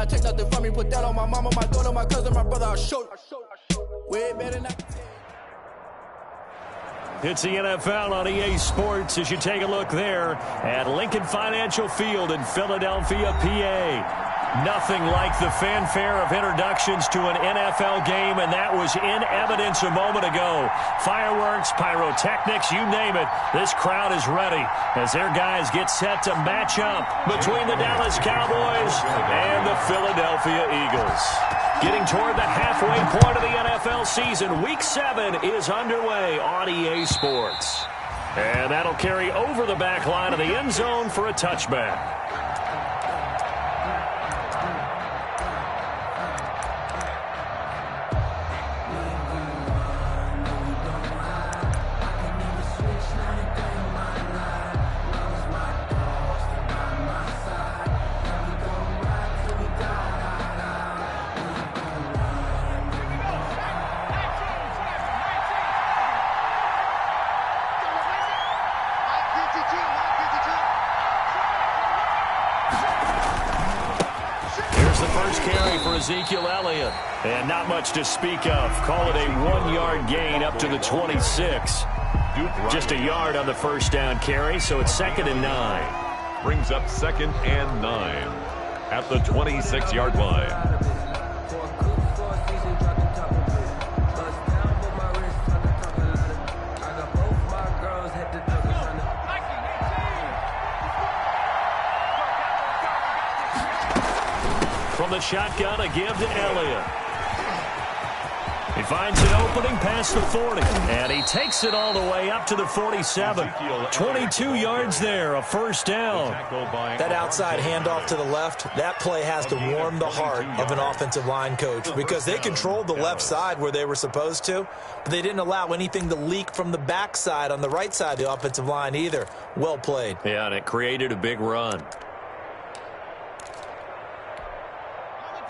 take nothing from me. Put that on my mama, my daughter, my cousin, my brother. I'll show you. Way better than I can take. It's the NFL on EA Sports as you take a look there at Lincoln Financial Field in Philadelphia, PA. Nothing like the fanfare of introductions to an NFL game, and that was in evidence a moment ago. Fireworks, pyrotechnics, you name it. This crowd is ready as their guys get set to match up between the Dallas Cowboys and the Philadelphia Eagles. Getting toward the halfway point of the NFL season, Week 7 is underway on EA Sports. And that'll carry over the back line of the end zone for a touchback. Ezekiel Elliott, and not much to speak of. Call it a 1-yard gain up to the 26. Just a yard on the first down carry, so it's 2nd and 9. Brings up 2nd and 9 at the 26-yard line. From the shotgun, a give to Elliott. He finds an opening past the 40, and he takes it all the way up to the 47. 22 yards there, a first down. That outside handoff to the left, that play has to warm the heart of an offensive line coach because they controlled the left side where they were supposed to, but they didn't allow anything to leak from the backside on the right side of the offensive line either. Well played. Yeah, and it created a big run.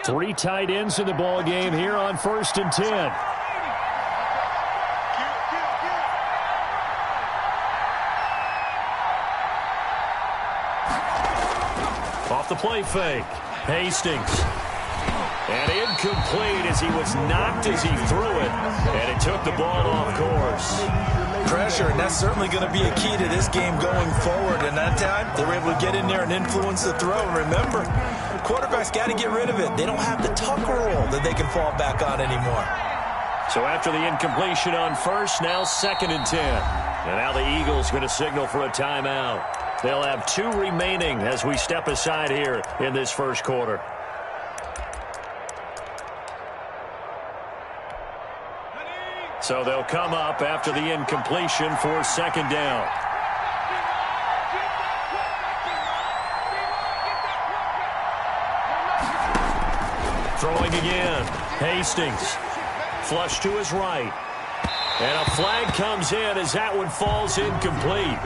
3 tight ends in the ball game here on 1st and 10. Off the play fake. Hastings. And incomplete as he was knocked as he threw it. And it took the ball off course. Pressure, and that's certainly going to be a key to this game going forward. And that time, they were able to get in there and influence the throw. And remember, quarterbacks got to get rid of it. They don't have the tucker roll that they can fall back on anymore. So after the incompletion on first, now 2nd and 10. And now the Eagles going to signal for a timeout. They'll have 2 remaining as we step aside here in this first quarter. So they'll come up after the incompletion for 2nd down. Throwing again. Hastings. Flush to his right. And a flag comes in as that one falls incomplete.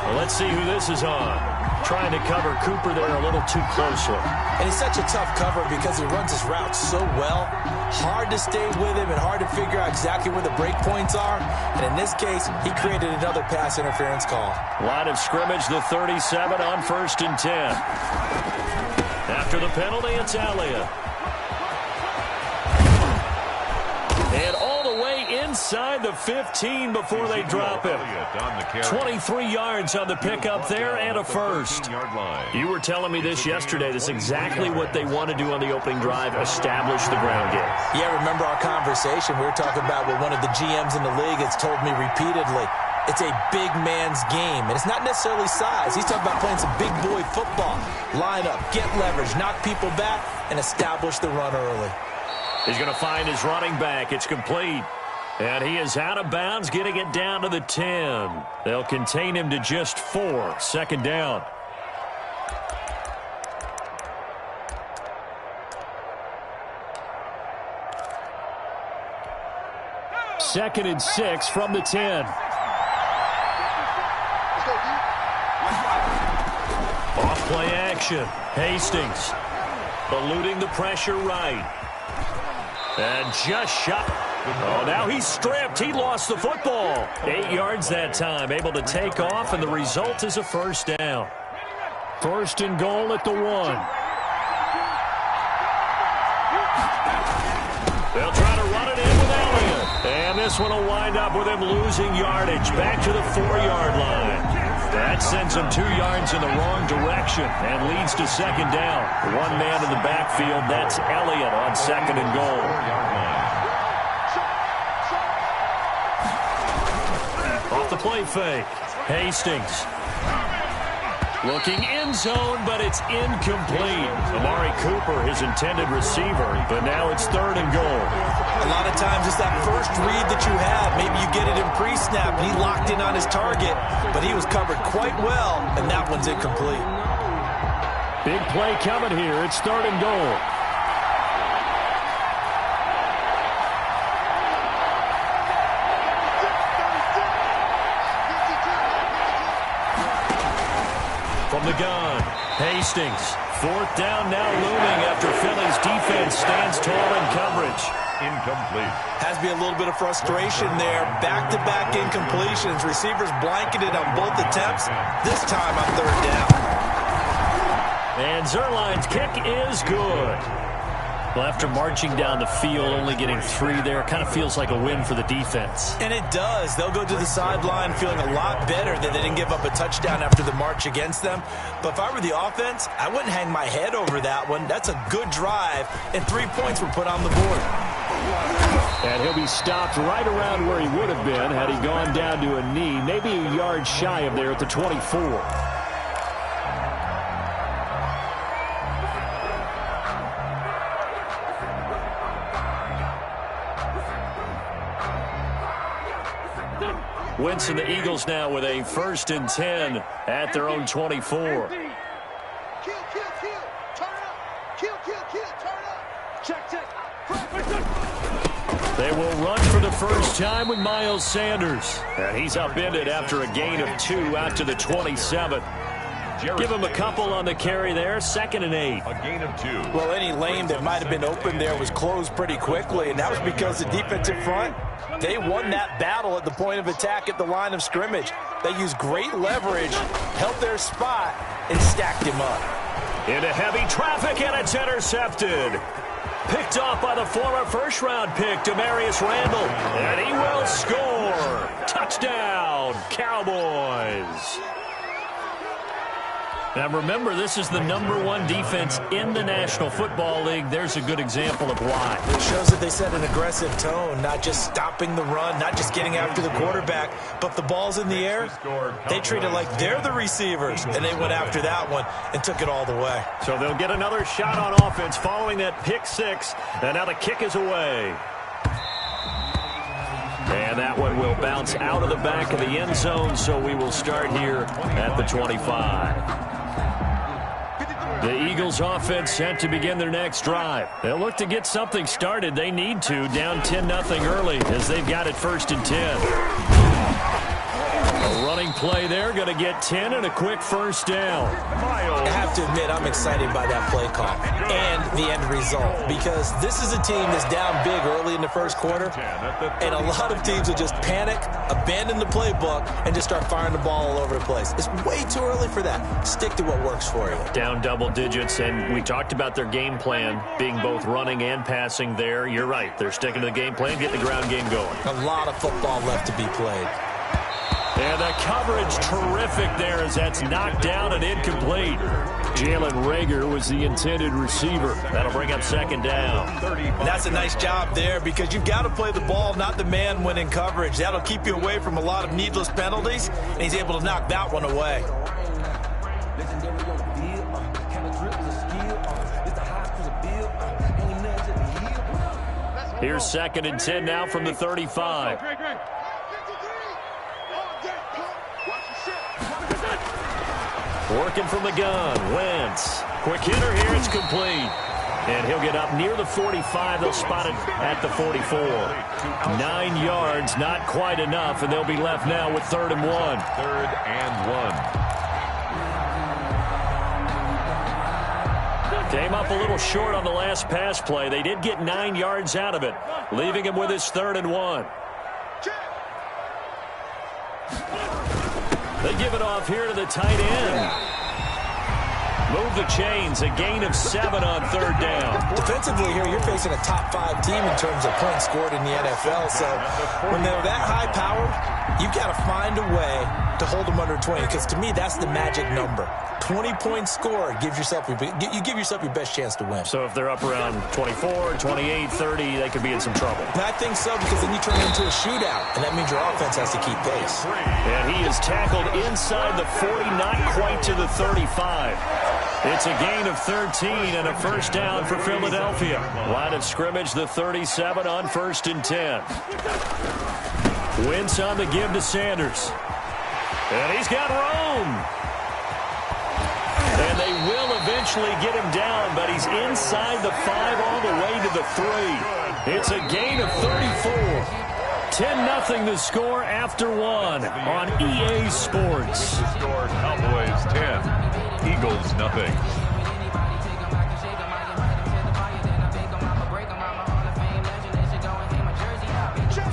Well, let's see who this is on. Trying to cover Cooper there a little too closely. And it's such a tough cover because he runs his route so well. Hard to stay with him and hard to figure out exactly where the break points are. And in this case, he created another pass interference call. Line of scrimmage, the 37 on 1st and 10. After the penalty, it's Elliott. And all the way inside the 15 before they drop him. 23 yards on the pickup there and a first. You were telling me this yesterday. That's exactly what they want to do on the opening drive, establish the ground game. Yeah, remember our conversation? We were talking about what one of the GMs in the league has told me repeatedly. It's a big man's game, and it's not necessarily size. He's talking about playing some big boy football. Line up, get leverage, knock people back, and establish the run early. He's going to find his running back. It's complete. And he is out of bounds, getting it down to the 10. They'll contain him to just 4. 2nd down. Second and 6 from the 10. Off play action. Hastings eluding the pressure right. And just shot. Oh, now he's stripped. He lost the football. 8 yards that time. Able to take off, and the result is a first down. 1st and goal at the 1. They'll try to run it in with Elliott. And this one will wind up with him losing yardage back to the 4-yard line. That sends him 2 yards in the wrong direction and leads to second down. One man in the backfield, that's Elliott on second and goal. Off the play fake, Hastings. Looking end zone, but it's incomplete. Amari Cooper, his intended receiver, but now it's third and goal. A lot of times it's that first read that you have. Maybe you get it in pre-snap, and he locked in on his target, but he was covered quite well, and that one's incomplete. Big play coming here. It's third and goal. From the gun, Hastings. Fourth down now looming after Philly's defense stands tall in coverage. Incomplete. Has to be a little bit of frustration there. Back-to-back incompletions. Receivers blanketed on both attempts. This time on third down. And Zerline's kick is good. Well, after marching down the field, only getting 3 there, kind of feels like a win for the defense. And it does. They'll go to the sideline feeling a lot better that they didn't give up a touchdown after the march against them. But if I were the offense, I wouldn't hang my head over that one. That's a good drive, and 3 points were put on the board. And he'll be stopped right around where he would have been had he gone down to a knee, maybe a yard shy of there at the 24. Wentz and the Eagles now with a 1st and 10 at their own 24. They will run for the first time with Miles Sanders. And he's upended after a gain of 2 out to the 27. Give him a couple on the carry there. 2nd and 8. A gain of 2. Well, any lane that might have been open there was closed pretty quickly, and that was because the defensive front, they won that battle at the point of attack at the line of scrimmage. They used great leverage, held their spot, and stacked him up. Into heavy traffic, and it's intercepted. Picked off by the former first-round pick, Demarius Randall. And he will score. Touchdown, Cowboys. Now remember, this is the #1 defense in the National Football League. There's a good example of why. It shows that they set an aggressive tone, not just stopping the run, not just getting after the quarterback, but the ball's in the air. They treat it like they're the receivers, and they went after that one and took it all the way. So they'll get another shot on offense following that pick 6, and now the kick is away. And that one will bounce out of the back of the end zone, so we will start here at the 25. The Eagles offense set to begin their next drive. They'll look to get something started. They need to, down 10-0 early as they've got it 1st and 10. A running play there, going to get 10 and a quick first down. I have to admit, I'm excited by that play call and the end result, because this is a team that's down big early in the first quarter, and a lot of teams will just panic, abandon the playbook, and just start firing the ball all over the place. It's way too early for that. Stick to what works for you. Down double digits, and we talked about their game plan being both running and passing there. You're right. They're sticking to the game plan, getting the ground game going. A lot of football left to be played. And the coverage terrific there as that's knocked down and incomplete. Jalen Reagor was the intended receiver. That'll bring up 2nd down. And that's a nice job there, because you've got to play the ball, not the man when in coverage. That'll keep you away from a lot of needless penalties, and he's able to knock that one away. Here's 2nd and 10 now from the 35. Working from the gun, Wentz. Quick hitter here, it's complete. And he'll get up near the 45. They'll spot it at the 44. 9 yards, not quite enough, and they'll be left now with 3rd and 1. 3rd and 1. Came up a little short on the last pass play. They did get 9 yards out of it, leaving him with his 3rd and 1. They give it off here to the tight end. Move the chains, a gain of 7 on 3rd down. Defensively here, you're facing a top 5 team in terms of points scored in the NFL. So when they're that high powered, you've got to find a way to hold them under 20. Because to me, that's the magic number. 20 points scored, you give yourself your best chance to win. So if they're up around 24, 28, 30, they could be in some trouble. And I think so, because then you turn it into a shootout, and that means your offense has to keep pace. And he is tackled inside the 40, not quite to the 35. It's a gain of 13 and a 1st down for Philadelphia. Line of scrimmage, the 37 on 1st and 10. Wentz on the give to Sanders. And he's got room. And they will eventually get him down, but he's inside the 5 all the way to the 3. It's a gain of 34. 10-0 the score after 1 on EA Sports. The score, Cowboys 10, Eagles nothing.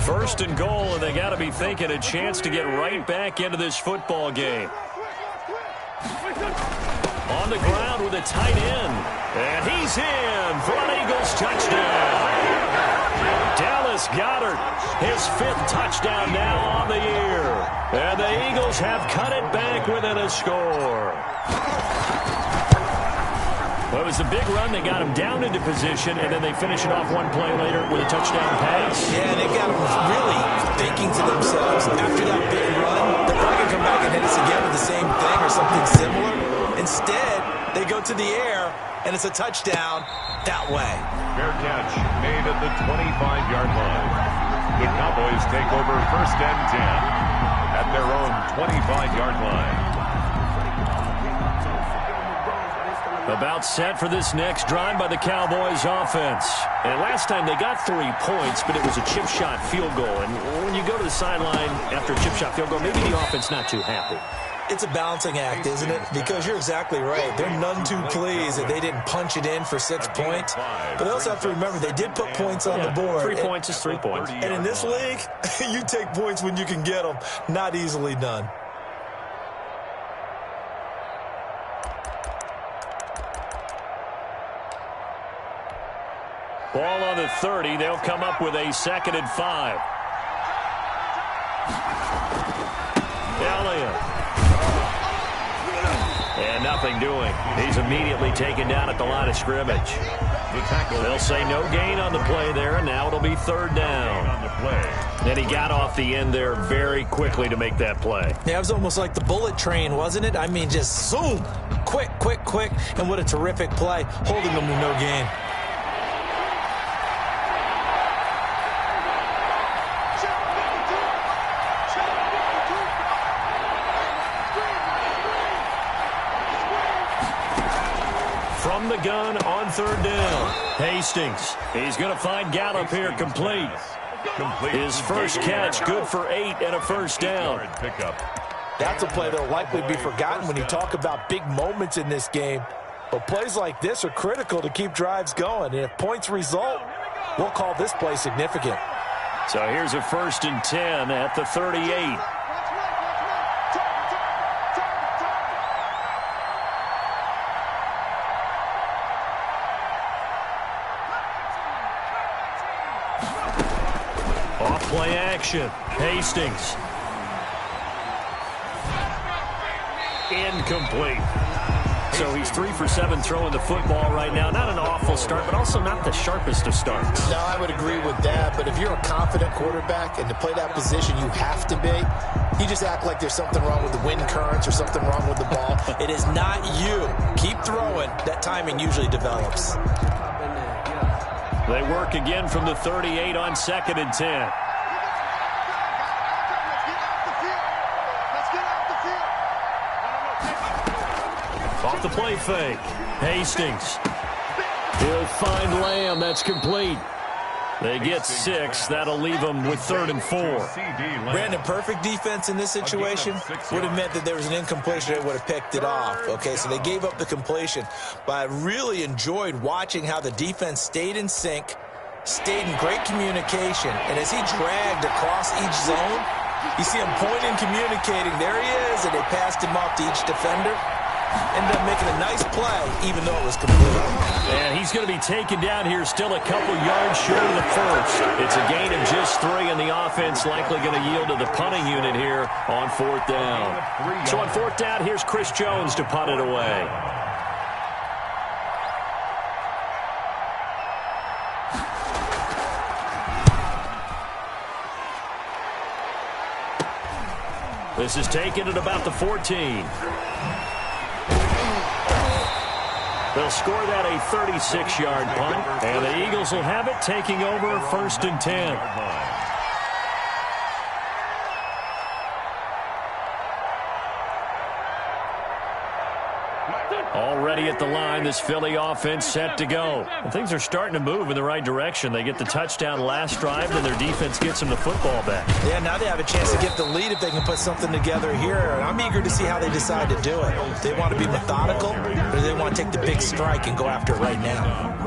First and goal, and they got to be thinking a chance to get right back into this football game. On the ground with a tight end. And he's in for an Eagles touchdown. Dallas Goedert, his 5th touchdown now on the year. And the Eagles have cut it back within a score. Well, it was a big run. They got him down into position, and then they finish it off one play later with a touchdown pass. Yeah, they got them really thinking to themselves, after that big run, they're probably going to come back and hit us again with the same thing or something similar. Instead, they go to the air, and it's a touchdown that way. Fair catch made at the 25-yard line. The Cowboys take over 1st and 10 at their own 25-yard line. About set for this next drive by the Cowboys offense. And last time they got 3 points, but it was a chip shot field goal. And when you go to the sideline after a chip shot field goal, maybe the offense not too happy. It's a balancing act, isn't it? Because you're exactly right. They're none too pleased that they didn't punch it in for 6 points. But they also have to remember they did put points on the board. 3 points is 3 points. And in this league, you take points when you can get them. Not easily done. Ball on the 30. They'll come up with a 2nd and 5. Elliott. And nothing doing. He's immediately taken down at the line of scrimmage. They'll say no gain on the play there, and now it'll be 3rd down. And he got off the end there very quickly to make that play. Yeah, it was almost like the bullet train, wasn't it? I mean, just zoom. Quick, quick, quick. And what a terrific play, holding them to no gain. From the gun on 3rd down. Hastings. He's going to find Gallup here complete. His first catch good for 8 and a 1st down. That's a play that will likely be forgotten when you talk about big moments in this game. But plays like this are critical to keep drives going. And if points result, we'll call this play significant. So here's a 1st and 10 at the 38. Play action. Hastings. Incomplete. So he's 3 for 7 throwing the football right now. Not an awful start, but also not the sharpest of starts. No, I would agree with that. But if you're a confident quarterback and to play that position you have to be, you just act like there's something wrong with the wind currents or something wrong with the ball. It is not you. Keep throwing. That timing usually develops. They work again from the 38 on 2nd and 10. Off the play fake. Hastings. He'll find Lamb. That's complete. They get 6. That'll leave them with 3rd and 4. Brandon, perfect defense in this situation would have meant that there was an incompletion. They would have picked it off. Okay, so they gave up the completion. But I really enjoyed watching how the defense stayed in sync, stayed in great communication. And as he dragged across each zone, you see him pointing, communicating. There he is, and they passed him off to each defender. Ended up making a nice play, even though it was complete. And he's going to be taken down here still a couple yards short of the first. It's a gain of just 3, and the offense likely going to yield to the punting unit here on 4th down. So on 4th down, here's Chris Jones to punt it away. This is taken at about the 14. They'll score that a 36-yard punt, and the Eagles will have it taking over 1st and 10. Already at the line, this Philly offense set to go. And things are starting to move in the right direction. They get the touchdown last drive, and their defense gets them the football back. Yeah, now they have a chance to get the lead if they can put something together here. And I'm eager to see how they decide to do it. They want to be methodical, or they want to take the big strike and go after it right now.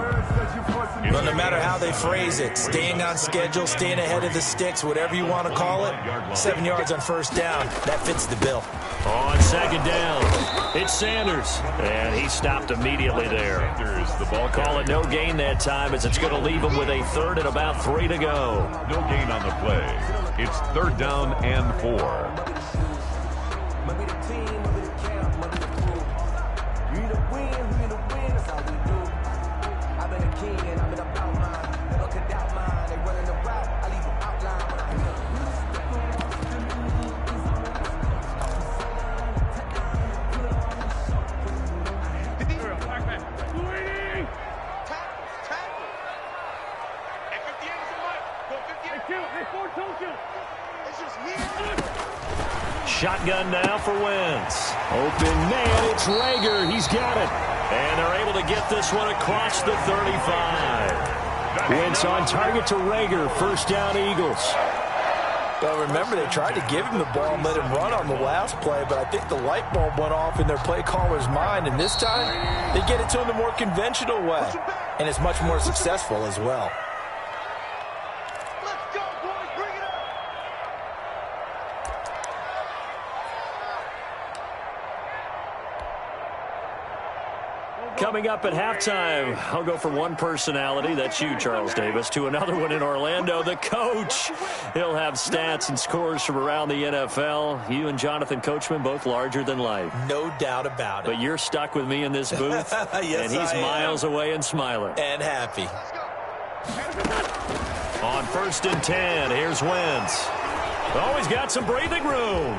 But no matter how they phrase it, staying on schedule, staying ahead of the sticks, whatever you want to call it, 7 yards on 1st down, that fits the bill. On 2nd down, it's Sanders, and he stopped immediately there. The ball Call it no gain that time, as it's going to leave him with a 3rd and about 3 to go. No gain on the play. It's 3rd down and 4. Shotgun now for Wentz. Open man, it's Rager. He's got it. And they're able to get this one across the 35. Wentz on target to Rager. 1st down, Eagles. Well, remember, they tried to give him the ball and let him run on the last play, but I think the light bulb went off in their play caller's mind, and this time they get it to him the more conventional way, and it's much more successful as well. Coming up at halftime, I'll go from one personality, that's you, Charles Davis, to another one in Orlando, the coach. He'll have stats and scores from around the NFL. You and Jonathan Coachman, both larger than life. No doubt about it. But you're stuck with me in this booth, yes, and he's miles away and smiling. And happy. On 1st and 10, here's Wentz. Oh, he's got some breathing room.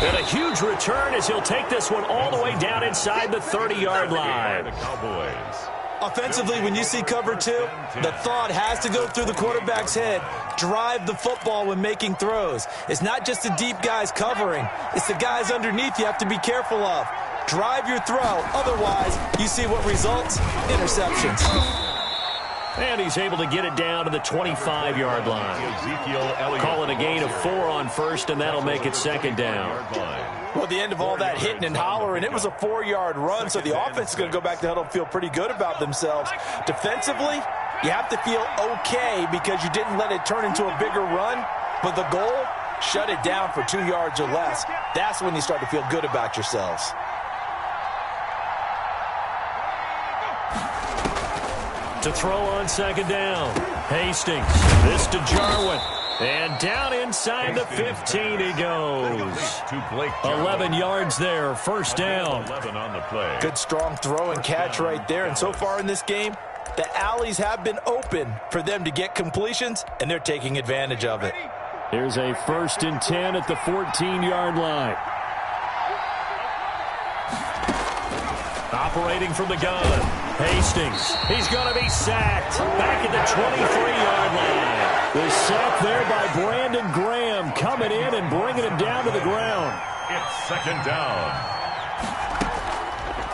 And a huge return as he'll take this one all the way down inside the 30-yard line. The Cowboys. Offensively, when you see cover 2, the thought has to go through the quarterback's head. Drive the football when making throws. It's not just the deep guys covering. It's the guys underneath you have to be careful of. Drive your throw. Otherwise, you see what results? Interceptions. And he's able to get it down to the 25-yard line. Call it a gain of 4 on 1st, and that'll make it 2nd down. Well, the end of all that hitting and hollering, it was a 4-yard run, so the offense is going to go back to huddle and feel pretty good about themselves. Defensively, you have to feel okay because you didn't let it turn into a bigger run, but the goal, shut it down for 2 yards or less. That's when you start to feel good about yourselves. To throw on 2nd down. Hastings. This to Jarwin. And down inside the 15 he goes. 11 yards there. 1st down. 11 on the play. Good strong throw and catch right there. And so far in this game, the alleys have been open for them to get completions, and they're taking advantage of it. Here's a 1st and 10 at the 14-yard line. Operating from the gun. Hastings. He's going to be sacked. Back at the 23-yard line. The sack there by Brandon Graham coming in and bringing him down to the ground. It's 2nd down.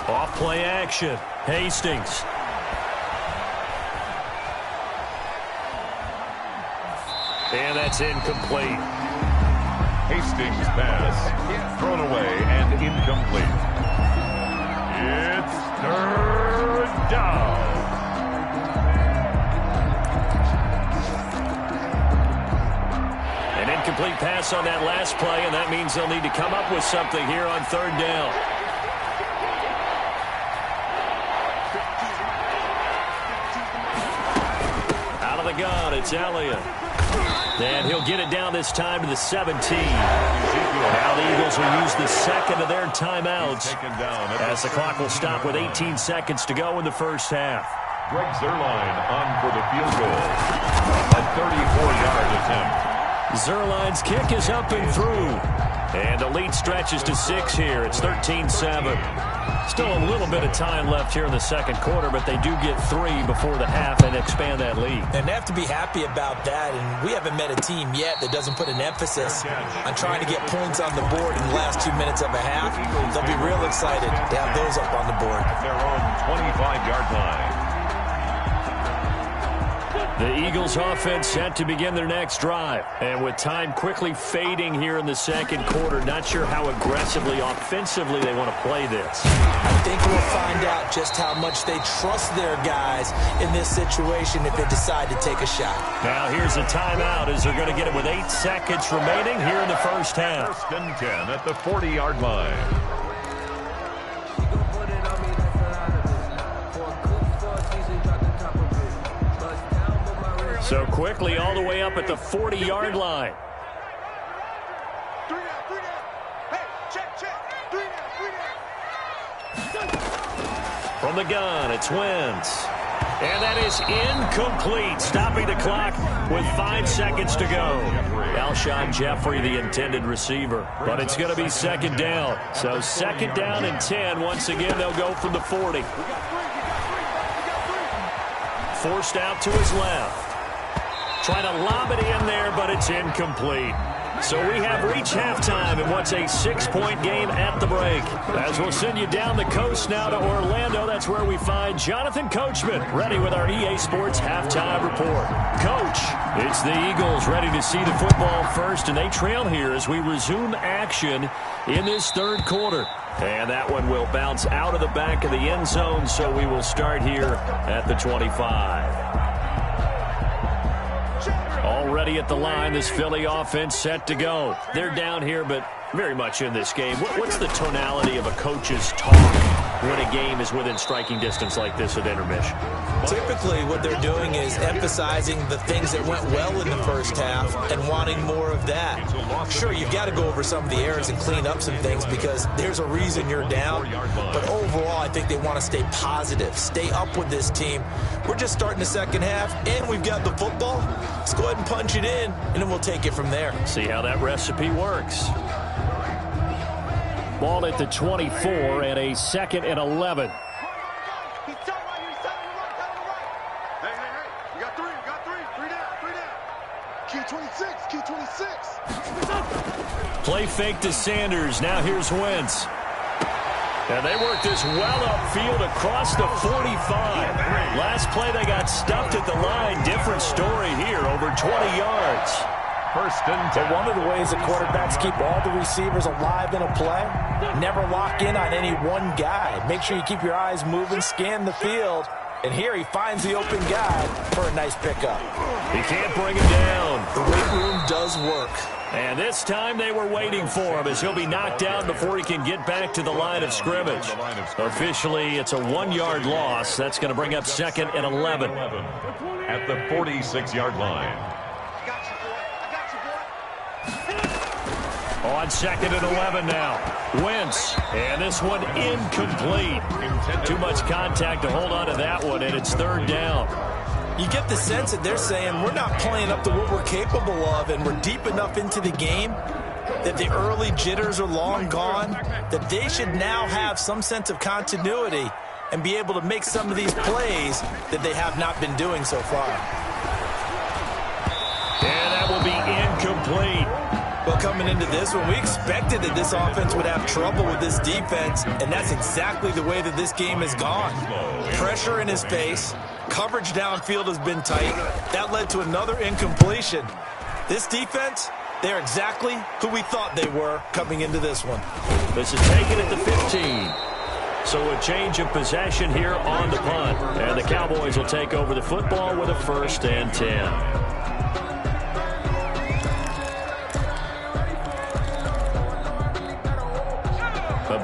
Off play action. Hastings. And that's incomplete. Hastings pass. Thrown away and incomplete. It's 3rd down. An incomplete incomplete pass on that last play, and that means they'll need to come up with something here on third down. Out of the gun, it's Elliott. And he'll get it down this time to the 17. Now the Eagles will use the second of their timeouts as the clock will stop with 18 seconds to go in the first half. Greg Zuerlein on for the field goal. A 34-yard attempt. Zuerlein's kick is up and through. And the lead stretches to 6 here. It's 13-7. Still a little bit of time left here in the second quarter, but they do get 3 before the half and expand that lead. And they have to be happy about that, and we haven't met a team yet that doesn't put an emphasis on trying to get points on the board in the last 2 minutes of a half. They'll be real excited to have those up on the board. Their own 25-yard line. The Eagles offense set to begin their next drive. And with time quickly fading here in the second quarter, not sure how aggressively, offensively they want to play this. I think we'll find out just how much they trust their guys in this situation if they decide to take a shot. Now here's a timeout as they're going to get it with 8 seconds remaining here in the first half. First and 10 at the 40-yard line. So quickly all the way up at the 40-yard line. From the gun, it's Wentz. And that is incomplete, stopping the clock with 5 seconds to go. Alshon Jeffrey, the intended receiver. But it's going to be second down. So second down and 10. Once again, they'll go from the 40. Forced out to his left. Trying to lob it in there, but it's incomplete. So we have reached halftime in what's a 6-point game at the break. As we'll send you down the coast now to Orlando, that's where we find Jonathan Coachman, ready with our EA Sports halftime report. Coach, it's the Eagles ready to see the football first, and they trail here as we resume action in this third quarter. And that one will bounce out of the back of the end zone, so we will start here at the 25. Already at the line, this Philly offense set to go. They're down here, but very much in this game. What's the tonality of a coach's talk when a game is within striking distance like this at intermission? Typically, what they're doing is emphasizing the things that went well in the first half and wanting more of that. Sure, you've got to go over some of the errors and clean up some things because there's a reason you're down. But overall, I think they want to stay positive, stay up with this team. We're just starting the second half, and we've got the football. Let's go ahead and punch it in, and then we'll take it from there. See how that recipe works. Ball at the 24 and a 2nd and 11. Play fake to Sanders. Now here's Wentz. And they work this well upfield across the 45. Last play they got stuffed at the line. Different story here, over 20 yards. First and 10. But one of the ways the quarterbacks keep all the receivers alive in a play, never lock in on any one guy. Make sure you keep your eyes moving, scan the field. And here he finds the open guy for a nice pickup. He can't bring him down. The weight room does work. And this time they were waiting for him as he'll be knocked down before he can get back to the line of scrimmage. Officially, it's a 1-yard loss. That's going to bring up 2nd and 11. At the 46-yard line. On 2nd and 11 now. Wentz. And this one incomplete. Too much contact to hold on to that one, and it's 3rd down. You get the sense that they're saying we're not playing up to what we're capable of, and we're deep enough into the game that the early jitters are long gone, that they should now have some sense of continuity and be able to make some of these plays that they have not been doing so far. And that will be incomplete. Well, coming into this one, we expected that this offense would have trouble with this defense, and that's exactly the way that this game has gone. Pressure in his face. Coverage downfield has been tight. That led to another incompletion. This defense, they're exactly who we thought they were coming into this one. This is taken at the 15. So a change of possession here on the punt. And the Cowboys will take over the football with a 1st and 10.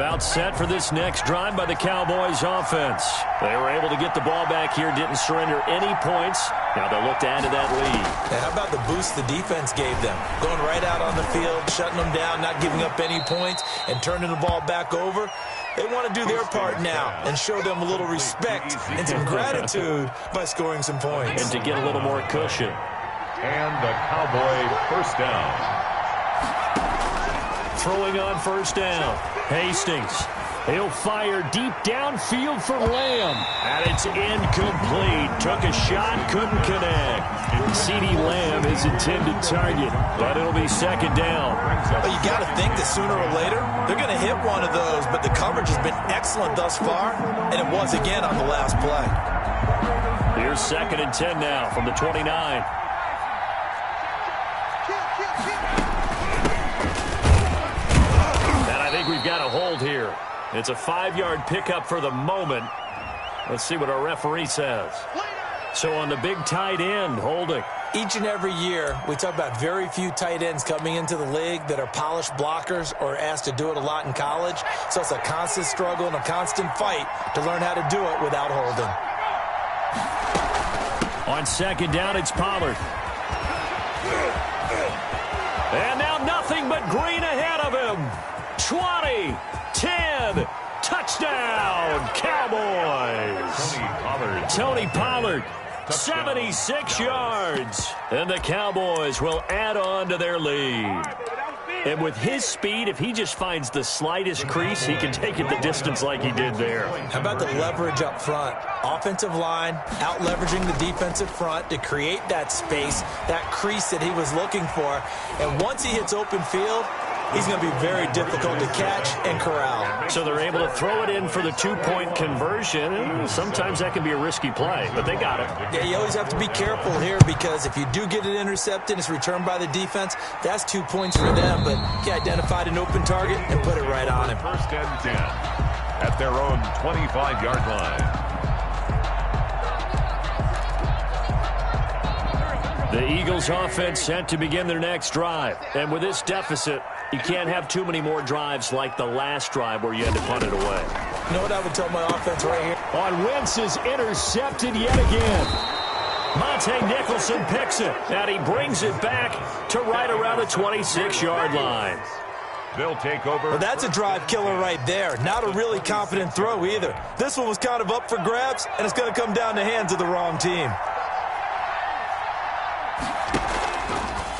About set for this next drive by the Cowboys offense. They were able to get the ball back here, didn't surrender any points. Now they'll look to add to that lead. And how about the boost the defense gave them? Going right out on the field, shutting them down, not giving up any points, and turning the ball back over. They want to do their part now and show them a little respect and some gratitude by scoring some points. And to get a little more cushion. And the Cowboy first down. Throwing on first down. Hastings. He'll fire deep downfield for Lamb. And it's incomplete. Took a shot, couldn't connect. CeeDee Lamb is intended target, but it'll be second down. Well, you got to think that sooner or later, they're going to hit one of those, but the coverage has been excellent thus far, and it was again on the last play. Here's second and 10 now from the 29. And I think we've got a hold here. It's a 5-yard pickup for the moment. Let's see what our referee says. So on the big tight end, holding. Each and every year, we talk about very few tight ends coming into the league that are polished blockers or asked to do it a lot in college. So it's a constant struggle and a constant fight to learn how to do it without holding. On second down, it's Pollard. And now nothing but green ahead of him. 20, 10, touchdown, Cowboys. Tony Pollard, 76 yards. And the Cowboys will add on to their lead. And with his speed, if he just finds the slightest crease, he can take it the distance like he did there. How about the leverage up front? Offensive line out leveraging the defensive front to create that space, that crease that he was looking for. And once he hits open field, he's going to be very difficult to catch and corral. So they're able to throw it in for the 2-point conversion. And sometimes that can be a risky play, but they got it. Yeah, you always have to be careful here because if you do get it intercepted, it's returned by the defense. That's 2 points for them, but he identified an open target and put it right on him. First and 10 at their own 25-yard line. The Eagles offense set to begin their next drive. And with this deficit, you can't have too many more drives like the last drive where you had to punt it away. You know what I would tell my offense right here? On Wentz is intercepted yet again. Monte Nicholson picks it, and he brings it back to right around the 26-yard line. They'll take over. Well, that's a drive killer right there. Not a really confident throw either. This one was kind of up for grabs, and it's going to come down the hands of the wrong team.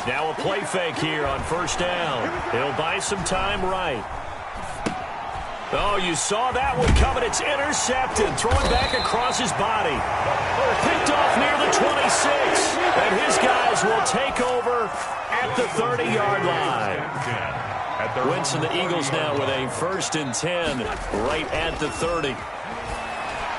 Now a play fake here on first down. He'll buy some time right. Oh, you saw that one coming. It's intercepted. Throwing back across his body. Picked off near the 26. And his guys will take over at the 30-yard line. Wentz and the Eagles now with a first and 10 right at the 30.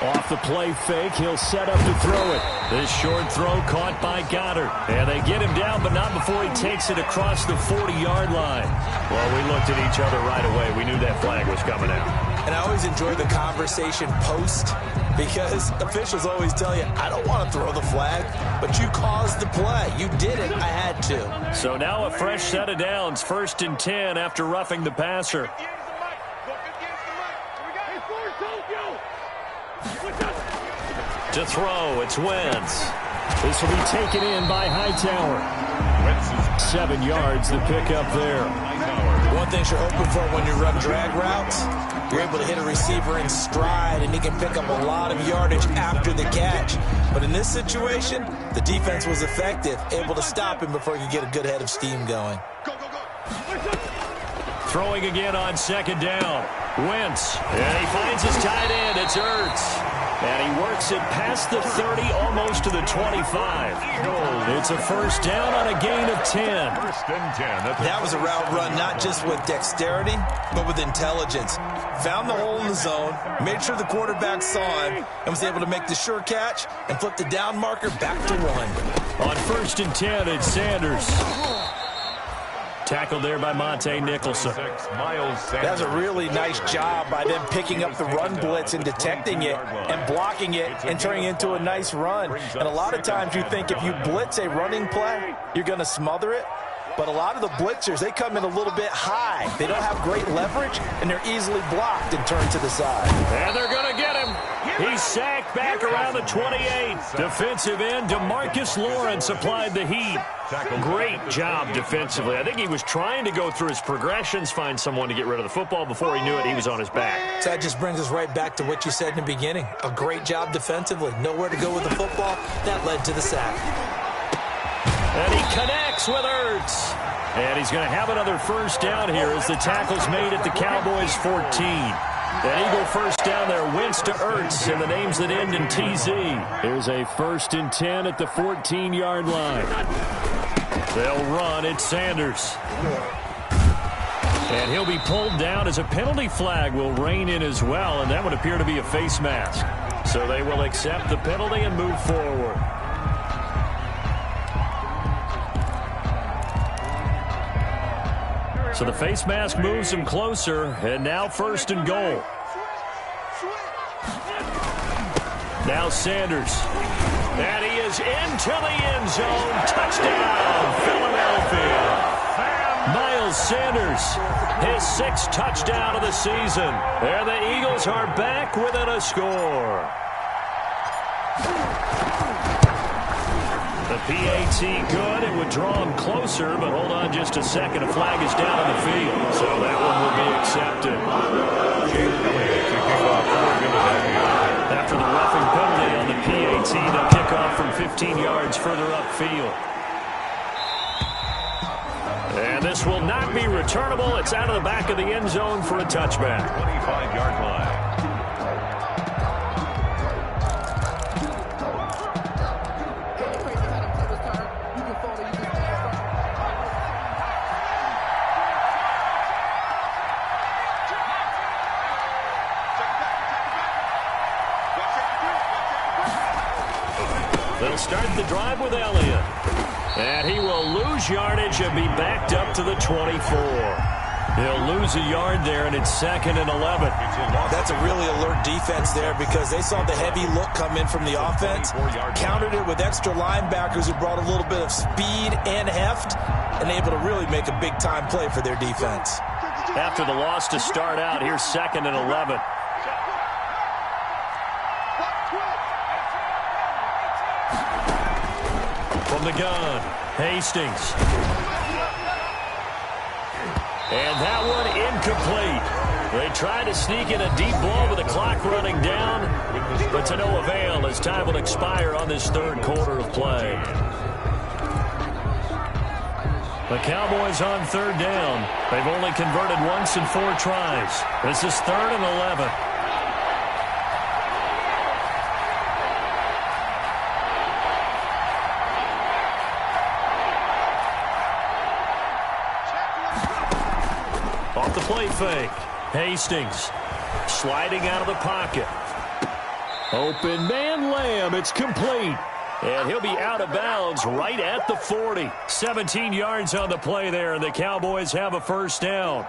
Off the play fake, he'll set up to throw it. This short throw caught by Goddard. And they get him down, but not before he takes it across the 40-yard line. Well, we looked at each other right away. We knew that flag was coming out. And I always enjoy the conversation post because officials always tell you, I don't want to throw the flag, but you caused the play. You did it. I had to. So now a fresh set of downs, first and 10 after roughing the passer. To throw, it's Wentz. This will be taken in by Hightower. 7 yards, the pickup there. One thing you're hoping for when you run drag routes, you're able to hit a receiver in stride, and he can pick up a lot of yardage after the catch. But in this situation, the defense was effective, able to stop him before he could get a good head of steam going. Throwing again on second down. Wentz, and he finds his tight end. It's Ertz. And he works it past the 30, almost to the 25. It's a first down on a gain of 10. First and 10. That was a route run not just with dexterity, but with intelligence. Found the hole in the zone, made sure the quarterback saw him, and was able to make the sure catch and flip the down marker back to 1. On first and 10, it's Sanders. Tackled there by Monte Nicholson. That was a really nice job by them picking up the run blitz and detecting it and blocking it and turning it into a nice run. And a lot of times you think if you blitz a running play, you're going to smother it. But a lot of the blitzers, they come in a little bit high. They don't have great leverage, and they're easily blocked and turned to the side. And they're going to get him. He's sacked back around the 28. Defensive end DeMarcus Lawrence applied the heat. Great job defensively. I think he was trying to go through his progressions, find someone to get rid of the football. Before he knew it, he was on his back. So that just brings us right back to what you said in the beginning. A great job defensively. Nowhere to go with the football. That led to the sack. And he connects with Ertz. And he's going to have another first down here as the tackle's made at the Cowboys 14. An Eagle first down there, Wentz to Ertz, and the names that end in TZ. Here's a 1st and 10 at the 14-yard line. They'll run. It's Sanders. And he'll be pulled down as a penalty flag will rein in as well, and that would appear to be a face mask. So they will accept the penalty and move forward. So the face mask moves him closer, and now 1st and goal. Now Sanders. And he is into the end zone. Touchdown, Philadelphia. Miles Sanders, his 6th touchdown of the season. And the Eagles are back within a score. The PAT good. It would draw him closer, but hold on just a second. A flag is down on the field, so that one will be accepted. After the roughing penalty on the PAT, they'll kick off from 15 yards further upfield. And this will not be returnable. It's out of the back of the end zone for a touchback. 25-yard line. They'll start the drive with Elliott. And he will lose yardage and be backed up to the 24. He'll lose a yard there, and it's 2nd and 11. That's a really alert defense there because they saw the heavy look come in from the offense, countered it with extra linebackers who brought a little bit of speed and heft, and able to really make a big-time play for their defense. After the loss to start out, here's 2nd and 11. From the gun, Hastings. And that one incomplete. They tried to sneak in a deep ball with the clock running down, but to no avail as time will expire on this 3rd quarter of play. The Cowboys on 3rd down. They've only converted once in 4 tries. This is 3rd and 11. Off the play fake. Hastings sliding out of the pocket. Open man Lamb. It's complete. And he'll be out of bounds right at the 40. 17 yards on the play there, and the Cowboys have a first down.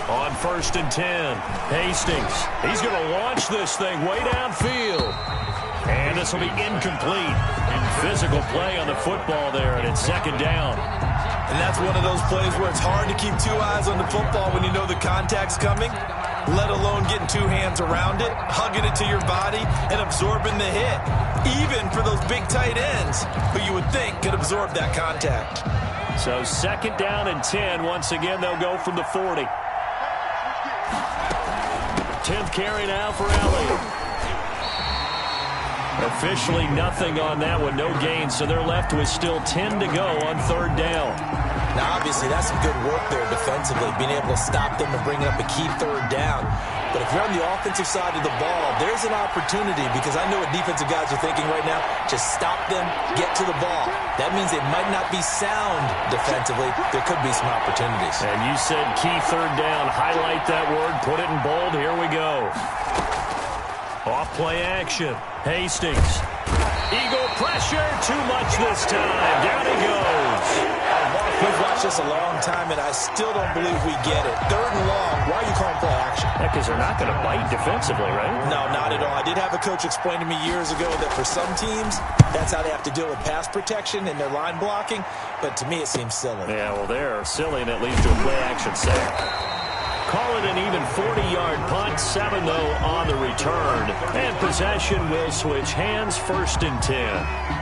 On 1st and 10, Hastings. He's going to launch this thing way downfield. And this will be incomplete. Physical play on the football there, and it's 2nd down. And that's one of those plays where it's hard to keep 2 eyes on the football when you know the contact's coming, let alone getting 2 hands around it, hugging it to your body, and absorbing the hit, even for those big tight ends who you would think could absorb that contact. So 2nd down and 10. Once again, they'll go from the 40. 10th carry now for Elliott. Officially nothing on that one, no gain, so they're left with still 10 to go on 3rd down. Now, obviously, that's some good work there defensively, being able to stop them and bring up a key 3rd down. But if you're on the offensive side of the ball, there's an opportunity because I know what defensive guys are thinking right now. Just stop them, get to the ball. That means they might not be sound defensively. There could be some opportunities. And you said key 3rd down. Highlight that word, put it in bold. Here we go. Off play action. Hastings. Eagle pressure. Too much this time. Down he goes. We've watched this a long time, and I still don't believe we get it. 3rd and long, why are you calling play action? Yeah, because they're not going to bite defensively, right? No, not at all. I did have a coach explain to me years ago that for some teams, that's how they have to deal with pass protection and their line blocking. But to me, it seems silly. Yeah, well, they're silly, and it leads to a play-action sack. Call it an even 40-yard punt. 7, though, on the return. And possession will switch hands. 1st and 10.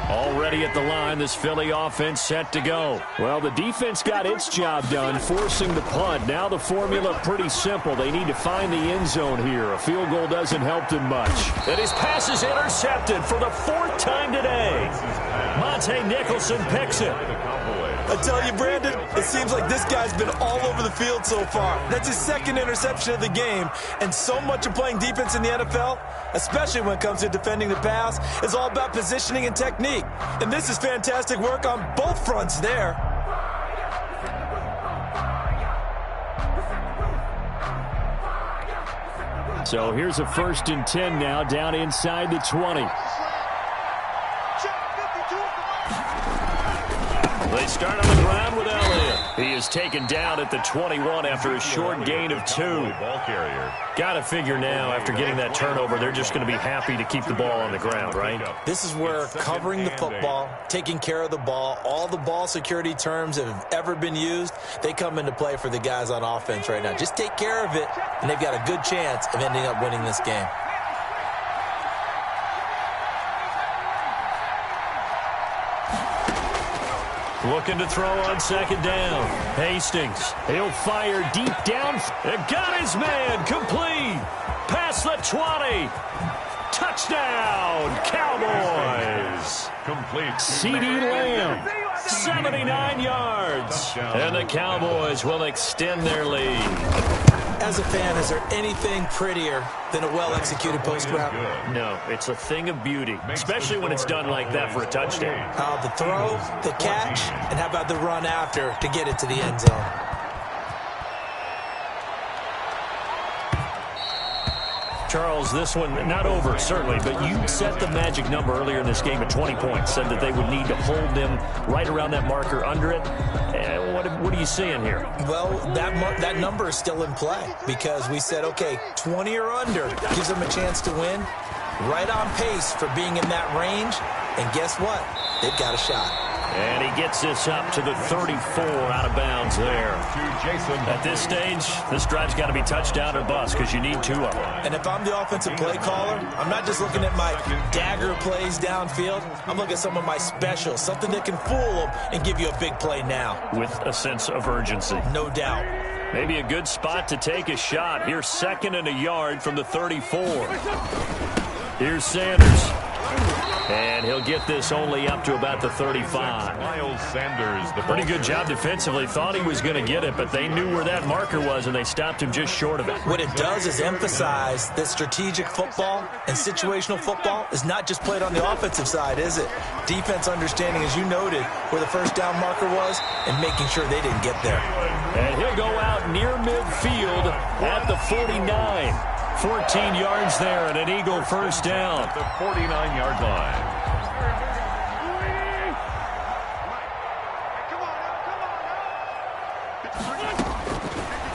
Already at the line, this Philly offense set to go. Well, the defense got its job done, forcing the punt. Now the formula pretty simple. They need to find the end zone here. A field goal doesn't help them much. And his pass is intercepted for the 4th time today. Monte Nicholson picks it. I tell you, Brandon, it seems like this guy's been all over the field so far. That's his 2nd interception of the game. And so much of playing defense in the NFL, especially when it comes to defending the pass, is all about positioning and technique. And this is fantastic work on both fronts there. So here's a 1st and 10 now, down inside the 20. They start on the ground with Elliott. He is taken down at the 21 after a short gain of 2. Ball carrier. Got to figure now, after getting that turnover, they're just going to be happy to keep the ball on the ground, right? This is where covering the football, taking care of the ball, all the ball security terms that have ever been used, they come into play for the guys on offense right now. Just take care of it, and they've got a good chance of ending up winning this game. Looking to throw on 2nd down. Hastings. He'll fire deep down. And got his man. Complete. Past the 20. Touchdown, Cowboys. Complete. CeeDee Lamb. 79 yards. And the Cowboys will extend their lead. As a fan, is there anything prettier than a well-executed post route? No, it's a thing of beauty, especially when it's done like that for a touchdown. The throw, the catch, and how about the run after to get it to the end zone? Charles, this one, not over, certainly, but you set the magic number earlier in this game at 20 points, said that they would need to hold them right around that marker under it. What are you seeing here? Well, that number is still in play because we said, okay, 20 or under gives them a chance to win. Right on pace for being in that range. And guess what? They've got a shot. And he gets this up to the 34 out of bounds there. At this stage, this drive's got to be touchdown or bust because you need 2 of them. And if I'm the offensive play caller, I'm not just looking at my dagger plays downfield. I'm looking at some of my specials, something that can fool them and give you a big play now. With a sense of urgency. No doubt. Maybe a good spot to take a shot. Here's 2nd and a yard from the 34. Here's Sanders. And he'll get this only up to about the 35. Miles Sanders. Pretty good job defensively. Thought he was going to get it, but they knew where that marker was, and they stopped him just short of it. What it does is emphasize that strategic football and situational football is not just played on the offensive side, is it? Defense understanding, as you noted, where the 1st down marker was and making sure they didn't get there. And he'll go out near midfield at the 49. 14 yards there and an Eagle 1st down. The 49-yard line.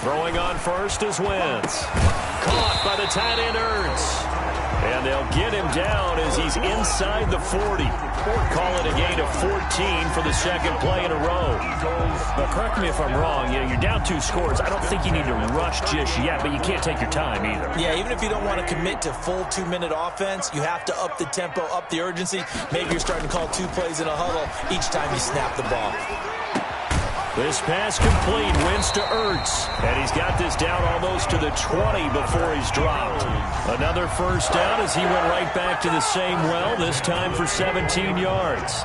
Throwing on 1st is Wentz. Caught by the tight end Ertz. And they'll get him down as he's inside the 40. Call it a gain of 14 for the 2nd play in a row. But correct me if I'm wrong, you're down 2 scores. I don't think you need to rush just yet, but you can't take your time either. Yeah, even if you don't want to commit to full 2-minute offense, you have to up the tempo, up the urgency. Maybe you're starting to call 2 plays in a huddle each time you snap the ball. This pass complete. Wentz to Ertz. And he's got this down almost to the 20 before he's dropped. Another 1st down as he went right back to the same well, this time for 17 yards.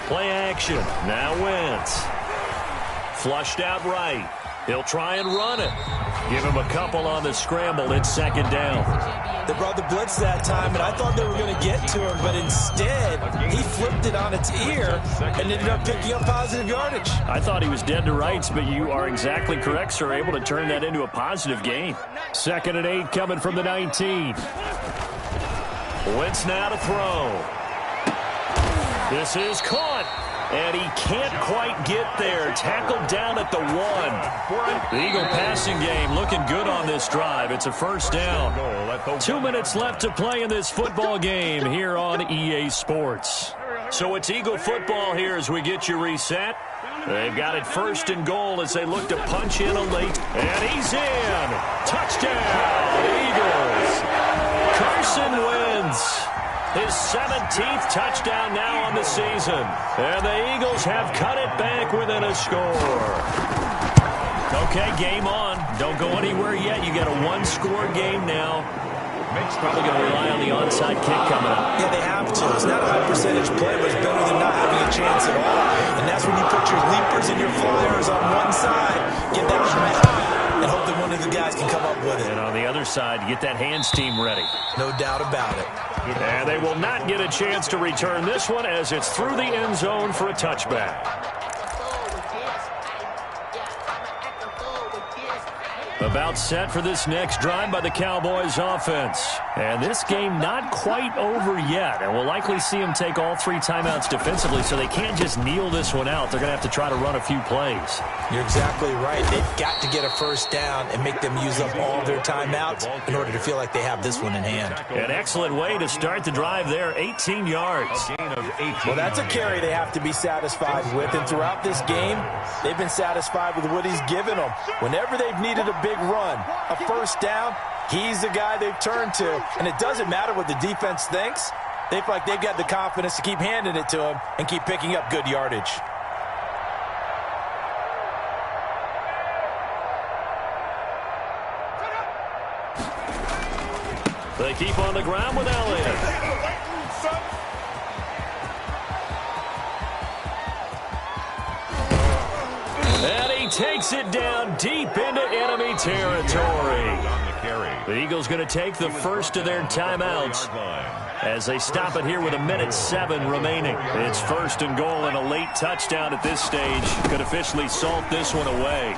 Play action. Now Wentz. Flushed out right. He'll try and run it. Give him a couple on the scramble. It's 2nd down. They brought the blitz that time, and I thought they were going to get to him, but instead, he flipped it on its ear and ended up picking up positive yardage. I thought he was dead to rights, but you are exactly correct, sir. Able to turn that into a positive gain. 2nd and 8 coming from the 19. Wentz now to throw. This is caught. And he can't quite get there. Tackled down at the 1. The Eagle passing game looking good on this drive. It's a first down. 2 minutes left to play in this football game here on EA Sports. So it's Eagle football here as we get you reset. They've got it first and goal as they look to punch in a late. And he's in. Touchdown, Eagles. Carson wins. His 17th touchdown now on the season. And the Eagles have cut it back within a score. Okay, game on. Don't go anywhere yet. You got a one-score game now. Probably going to rely on the onside kick coming up. Yeah, they have to. It's not a high-percentage play, but it's better than not having a chance at all. And that's when you put your leapers and your flyers on one side, get that high, and hope that one of the guys can come up with it. And on the other side, get that hands team ready. No doubt about it. And they will not get a chance to return this one as it's through the end zone for a touchback. About set for this next drive by the Cowboys offense. And this game not quite over yet. And we'll likely see them take all 3 timeouts defensively, so they can't just kneel this one out. They're going to have to try to run a few plays. You're exactly right. They've got to get a first down and make them use up all their timeouts in order to feel like they have this one in hand. An excellent way to start the drive there, 18 yards. Well, that's a carry they have to be satisfied with. And throughout this game, they've been satisfied with what he's given them. Whenever they've needed a big run, a first down, he's the guy they've turned to. And it doesn't matter what the defense thinks. They feel like they've got the confidence to keep handing it to him and keep picking up good yardage. They keep on the ground with Elliott. And he takes it down deep into enemy territory. The Eagles going to take the first of their timeouts as they stop it here with 1:07 remaining. It's first and goal, and a late touchdown at this stage could officially salt this one away.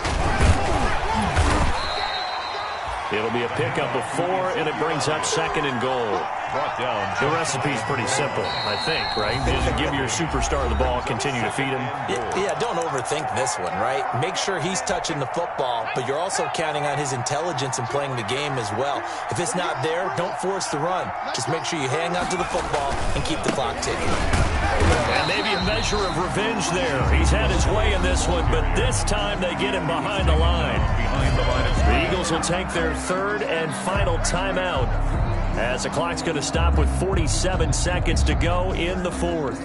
It'll be a pickup of 4, and it brings up second and goal. The recipe's pretty simple, I think, right? Just give your superstar the ball, continue to feed him. Yeah, don't overthink this one, right? Make sure he's touching the football, but you're also counting on his intelligence in playing the game as well. If it's not there, don't force the run. Just make sure you hang on to the football and keep the clock ticking. And maybe a measure of revenge there. He's had his way in this one, but this time they get him behind the line. The Eagles will take their third and final timeout as the clock's going to stop with 47 seconds to go in the fourth.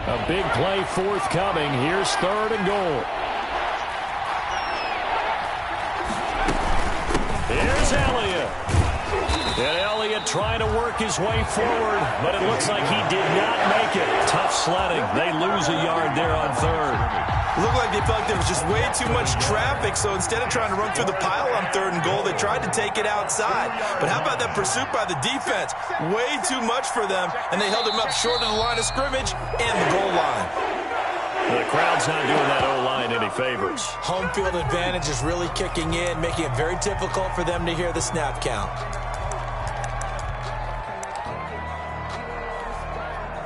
A big play forthcoming. Here's third and goal. Here's Elliott. And Elliott trying to work his way forward, but it looks like he did not make it. Tough sledding. They lose a yard there on third. It looked like they felt like there was just way too much traffic, so instead of trying to run through the pile on third and goal, they tried to take it outside. But how about that pursuit by the defense? Way too much for them, and they held him up short of the line of scrimmage and the goal line. The crowd's not doing that O-line any favors. Home field advantage is really kicking in, making it very difficult for them to hear the snap count.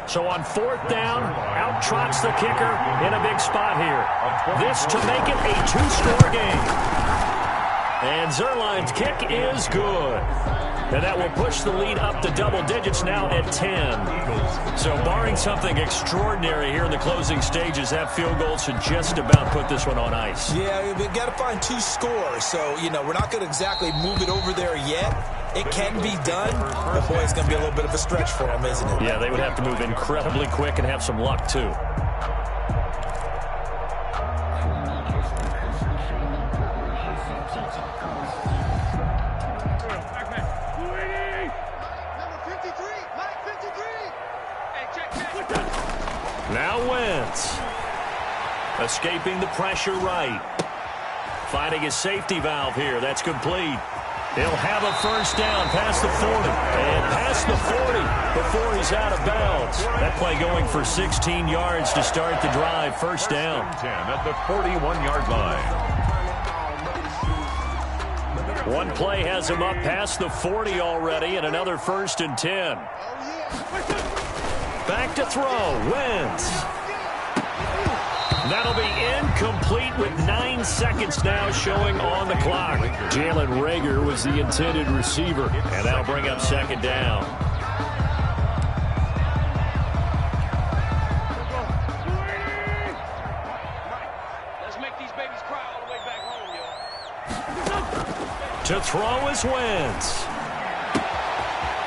So on fourth down, out trots the kicker in a big spot here. This to make it a 2-score game. And Zerline's kick is good. And that will push the lead up to double digits now at 10. So barring something extraordinary here in the closing stages, that field goal should just about put this one on ice. Yeah, we've got to find 2 scores. So, we're not going to exactly move it over there yet. It can be done, but boy, it's going to be a little bit of a stretch for them, isn't it? Yeah, they would have to move incredibly quick and have some luck, too. Now Wentz. Escaping the pressure right. Finding his safety valve here. That's complete. He'll have a first down past the 40. And past the 40 before he's out of bounds. That play going for 16 yards to start the drive. First down. 10 at the 41-yard line. One play has him up past the 40 already, and another first and 10. Back to throw. Wentz. That'll be incomplete with 9 seconds now showing on the clock. Jalen Reagor was the intended receiver, and that'll bring up second down. Let's make these babies cry all the way back home, yo. To throw is Wentz.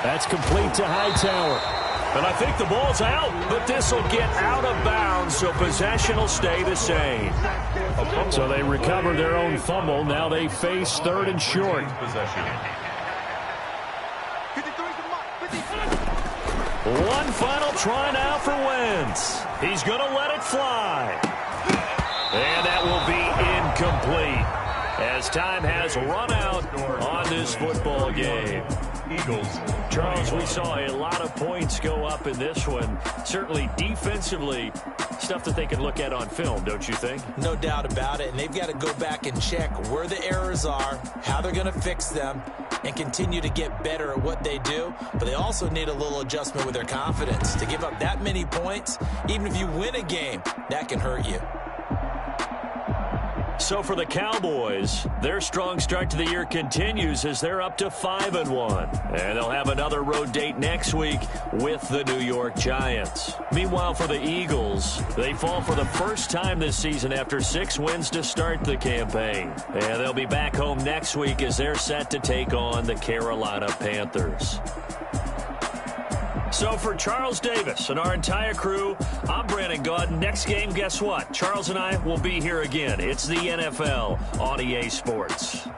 That's complete to Hightower. And I think the ball's out, but this will get out of bounds, so possession will stay the same. So they recover their own fumble. Now they face third and short. One final try now for Wentz. He's going to let it fly. And that will be incomplete as time has run out on this football game. Eagles. Charles, we saw a lot of points go up in this one. Certainly defensively, stuff that they can look at on film, don't you think? No doubt about it, and they've got to go back and check where the errors are, how they're going to fix them, and continue to get better at what they do. But they also need a little adjustment with their confidence. To give up that many points, even if you win a game, that can hurt you. So for the Cowboys, their strong start to the year continues as they're up to 5-1. And they'll have another road date next week with the New York Giants. Meanwhile, for the Eagles, they fall for the first time this season after 6 wins to start the campaign. And they'll be back home next week as they're set to take on the Carolina Panthers. So for Charles Davis and our entire crew, I'm Brandon Gaudin. Next game, guess what? Charles and I will be here again. It's the NFL on EA Sports.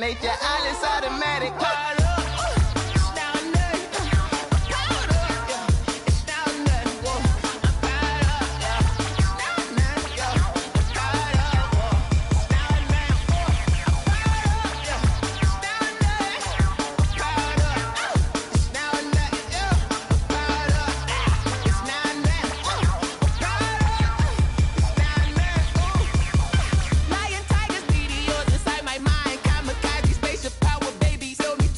nature, all is automatic. Lion, tigers, meteors inside my mind. Kamikaze, spaceship power, baby. Show me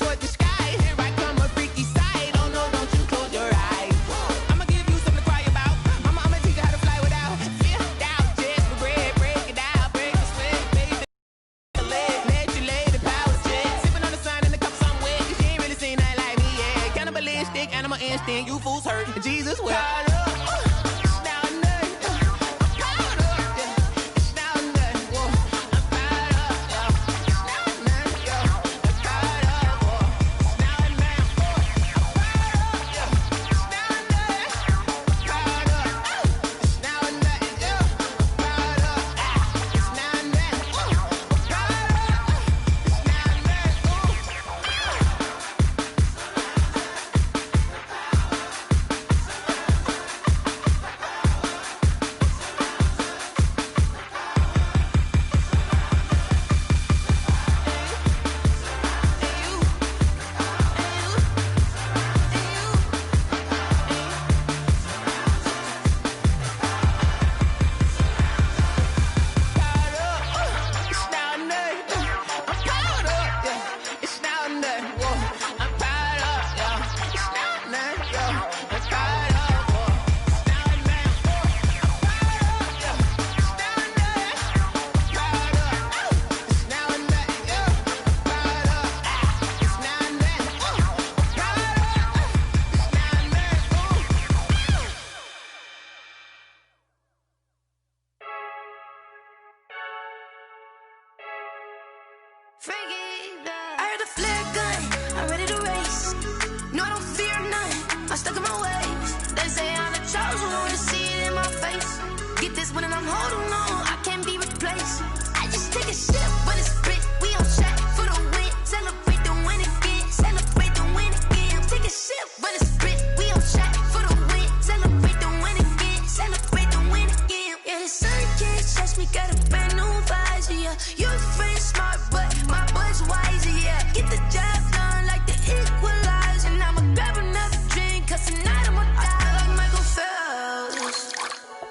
I'm stuck in my ways. They say I'm the chosen one, see it in my face. Get this one and I'm holding on, I can't be replaced. I just take a sip, but it's split. We on track for the win. Celebrate the win again. Celebrate the win again. Take a sip, but it's split. We on track for the win. Celebrate the win again. Celebrate the win again. Yeah, the sun can't touch me. Got a brand new visor. Yeah, your friend's smart, but my boy's wiser. Yeah, get the job done like the equalizer. And I'ma grab another drink, 'cause tonight I'ma die like Michael Phelps.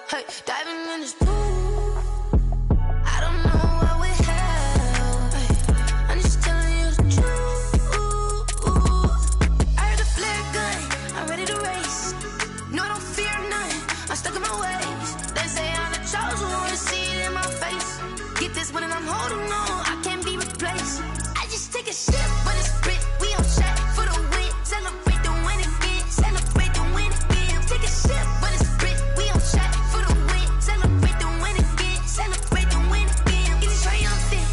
Hey, diving in this pool. When I'm holding on, I can't be replaced. I just take a sip, but it's split. We on track for the win. Celebrate the win again. Celebrate the win again. Take a sip, but it's split. We on track for the win. Celebrate the win again. Celebrate the win again. Get it triumphant.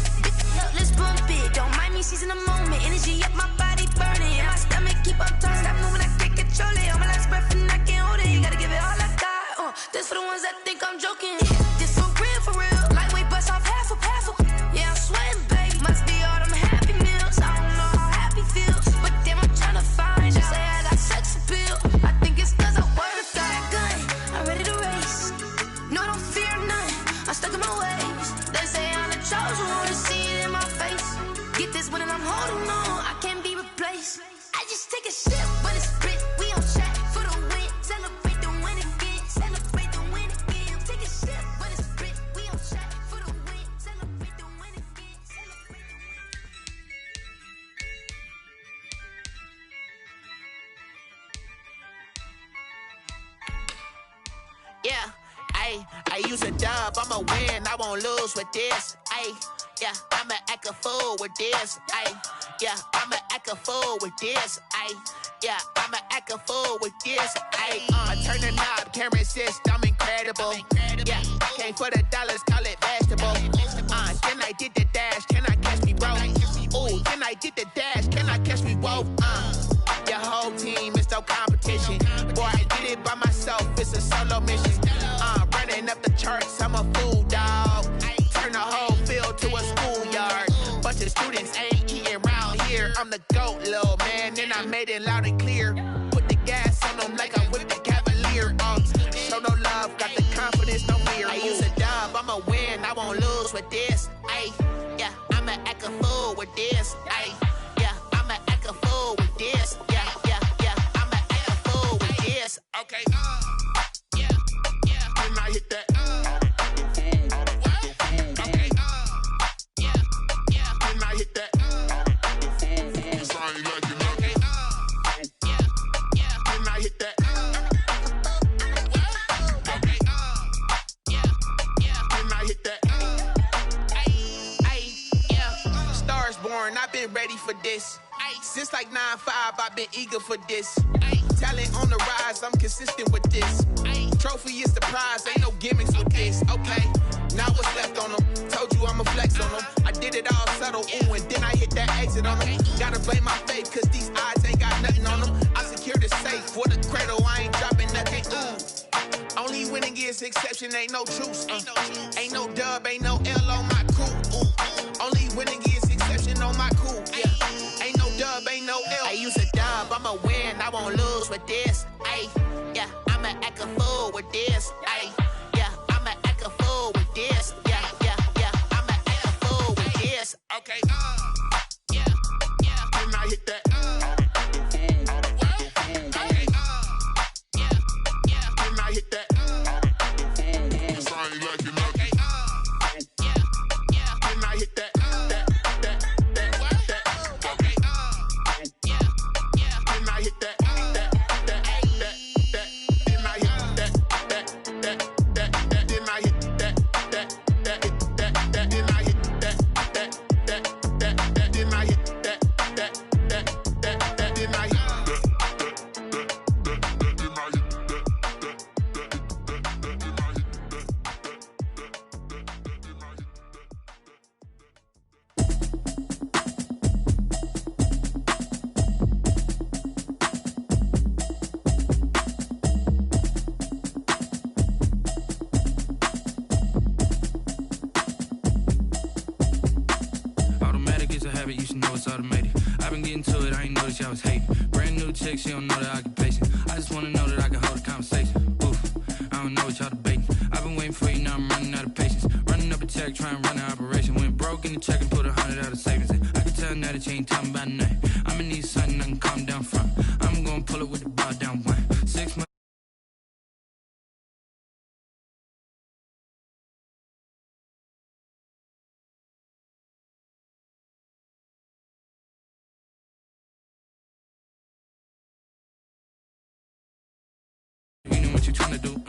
Let's bump it. Don't mind me seizing the moment. Energy up, my body burning. And my stomach keep on turning. Stop moving, I can't control it. On my last breath and I can't hold it. You gotta give it all I got. This for the ones that think I'm joking. This for real, for real. Lightweight bust off half a pass. Yeah, I'm sweating, babe. Must be all them happy meals. I don't know how happy feels, but damn, I'm tryna find you. Say I got sex appeal. I think it's 'cause I work. Got a gun, I'm ready to race. No, I don't fear none. I'm stuck in my ways. They say I'm the chosen one, see it in my face. Get this one and I'm holding on. I can't be replaced. I just take a sip, but it's split. We on track for the win. Celebrate the win again. Celebrate the win again. Take a sip, but it's split. We on track for the win. Celebrate the win again. Celebrate the win. Yeah, I use a dub, I'ma win, I won't lose with this. Yeah, I'ma act a fool with this. Yeah, I'ma act a fool with this. Yeah, I'ma act a fool with this. I turn the knob, can't resist, I'm incredible. Yeah, came for the dollars, call it vegetable. Then I did the dash, can I catch me, bro? Ooh, then I did the dash, can I catch me, whoa? Your whole team is no competition. Boy, I did it by myself, it's a solo mission. Running up the charts, I'm a fool, dog. Turn the whole field to a schoolyard. Bunch of students ain't eating round here. I'm the GOAT, little man, and I made it loud and clear. Put the gas on them like I'm with the Cavalier. Show no love, got the confidence, no fear. I use a dub, I'ma win, I won't lose with this. Yeah, I'ma act a fool with this. Yeah, I'ma act a fool with this. Yeah, I'ma act a fool with this. Okay, yeah, can I hit that? Okay, yeah, can I hit that? Cause I ain't like it, okay, yeah, can I hit that? Okay, yeah, can I hit that? Yeah, stars born, I've been ready for this. Since like 9-5, I've been eager for this. Talent on the rise, I'm consistent with this. Trophy is the prize, ain't no gimmicks with this. Okay, now what's left on them? Told you I'ma flex on them. I did it all subtle, ooh, and then I hit that exit on them. Gotta blame my faith, 'cause these odds ain't got nothing on them. I secure the safe for the cradle, I ain't dropping nothing, ooh. Only winning is exception, ain't no truce. Ain't no dub, ain't no L on my crew. Only winning is exception on my crew. Yeah, ain't no dub, ain't no L. I use a dub, I'ma win, I won't lose with this. Yeah, I'ma act a fool with this. Yeah, I'ma act a fool with this. Yeah, I'ma act a fool with this. Okay, yeah, can I hit that? Okay, yeah, can I hit that? Cause I ain't like it, okay, yeah, can I hit that? Okay, yeah, can I hit that? text, she don't know that I can pace it. I just wanna know that I can hold a conversation. Oof, I don't know what y'all debating. I've been waiting for you, now I'm running out of patience. Running up a check, trying to run an operation. Went broke in the check and put 100 out of savings in. I can tell now that you ain't talking about nothing. I'ma need something I can calm down from. I'm gonna pull it with the ball down one. 6 months. You know what you tryna do.